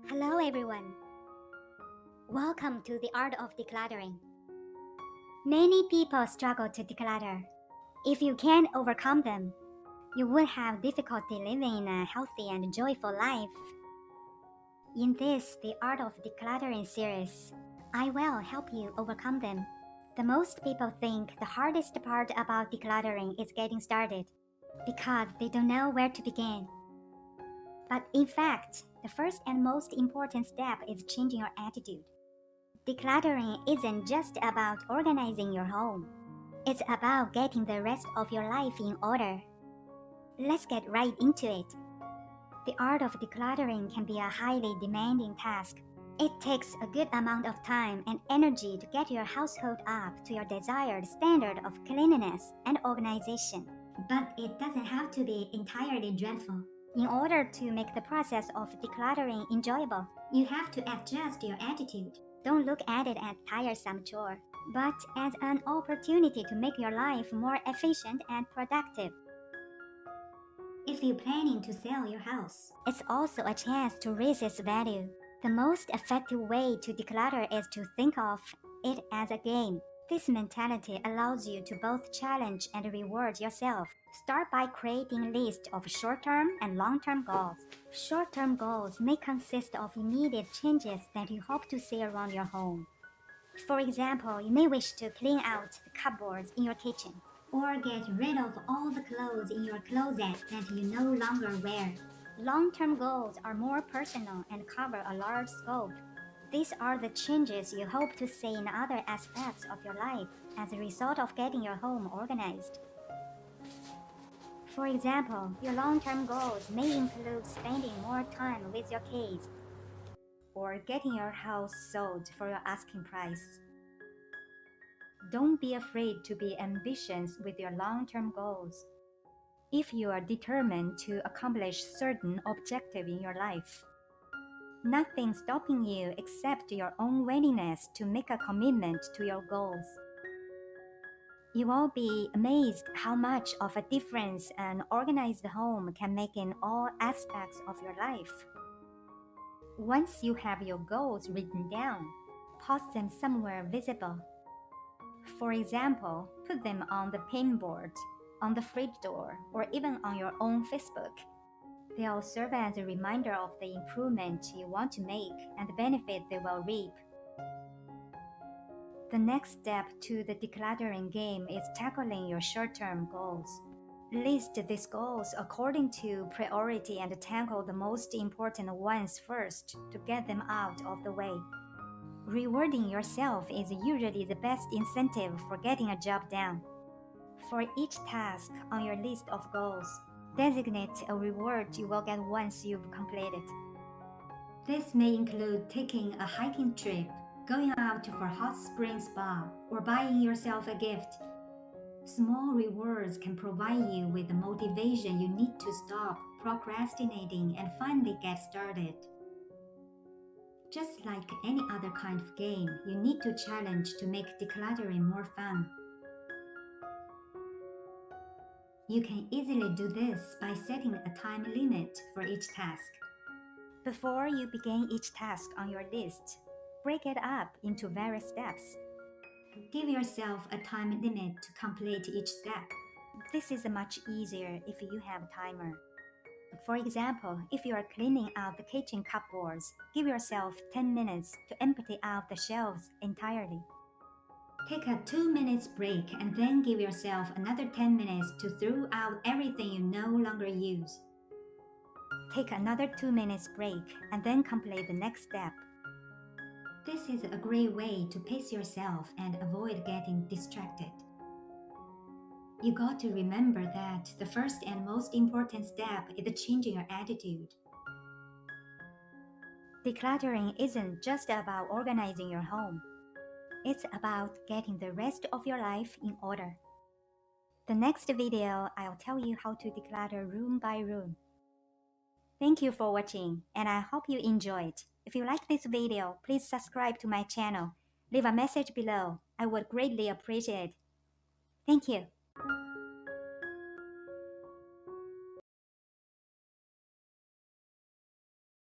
Hello everyone. Welcome to the Art of Decluttering. Many people struggle to declutter. If you can't overcome them, you will have difficulty living in a healthy and joyful life. In this, the Art of Decluttering series, I will help you overcome them. The most people think the hardest part about decluttering is getting started because they don't know where to begin. But in fact, the first and most important step is changing your attitude. Decluttering isn't just about organizing your home. It's about getting the rest of your life in order. Let's get right into it. The art of decluttering can be a highly demanding task. It takes a good amount of time and energy to get your household up to your desired standard of cleanliness and organization. But it doesn't have to be entirely dreadful. In order to make the process of decluttering enjoyable, you have to adjust your attitude. Don't look at it as a tiresome chore, but as an opportunity to make your life more efficient and productive. If you're planning to sell your house, it's also a chance to raise its value. The most effective way to declutter is to think of it as a game. This mentality allows you to both challenge and reward yourself. Start by creating a list of short-term and long-term goals. Short-term goals may consist of immediate changes that you hope to see around your home. For example, you may wish to clean out the cupboards in your kitchen, or get rid of all the clothes in your closet that you no longer wear. Long-term goals are more personal and cover a large scope. These are the changes you hope to see in other aspects of your life as a result of getting your home organized. For example, your long-term goals may include spending more time with your kids or getting your house sold for your asking price. Don't be afraid to be ambitious with your long-term goals. If you are determined to accomplish certain objective in your life, nothing stopping you except your own willingness to make a commitment to your goals. You will be amazed how much of a difference an organized home can make in all aspects of your life. Once you have your goals written down, post them somewhere visible. For example, put them on the pinboard, on the fridge door, or even on your own Facebook. They'll serve as a reminder of the improvement you want to make and the benefit they will reap. The next step to the decluttering game is tackling your short-term goals. List these goals according to priority and tackle the most important ones first to get them out of the way. Rewarding yourself is usually the best incentive for getting a job done. For each task on your list of goals, designate a reward you will get once you've completed. This may include taking a hiking trip, going out for a hot spring spa, or buying yourself a gift. Small rewards can provide you with the motivation you need to stop procrastinating and finally get started. Just like any other kind of game, you need to challenge to make decluttering more fun. You can easily do this by setting a time limit for each task. Before you begin each task on your list, break it up into various steps. Give yourself a time limit to complete each step. This is much easier if you have a timer. For example, if you are cleaning out the kitchen cupboards, give yourself 10 minutes to empty out the shelves entirely. Take a 2 minutes break and then give yourself another 10 minutes to throw out everything you no longer use. Take another 2 minutes break and then complete the next step. This is a great way to pace yourself and avoid getting distracted. You got to remember that the first and most important step is changing your attitude. Decluttering isn't just about organizing your home. It's about getting the rest of your life in order. The next video, I'll tell you how to declutter room by room. Thank you for watching, and I hope you enjoyed. If you like this video, please subscribe to my channel. Leave a message below. I would greatly appreciate it. Thank you.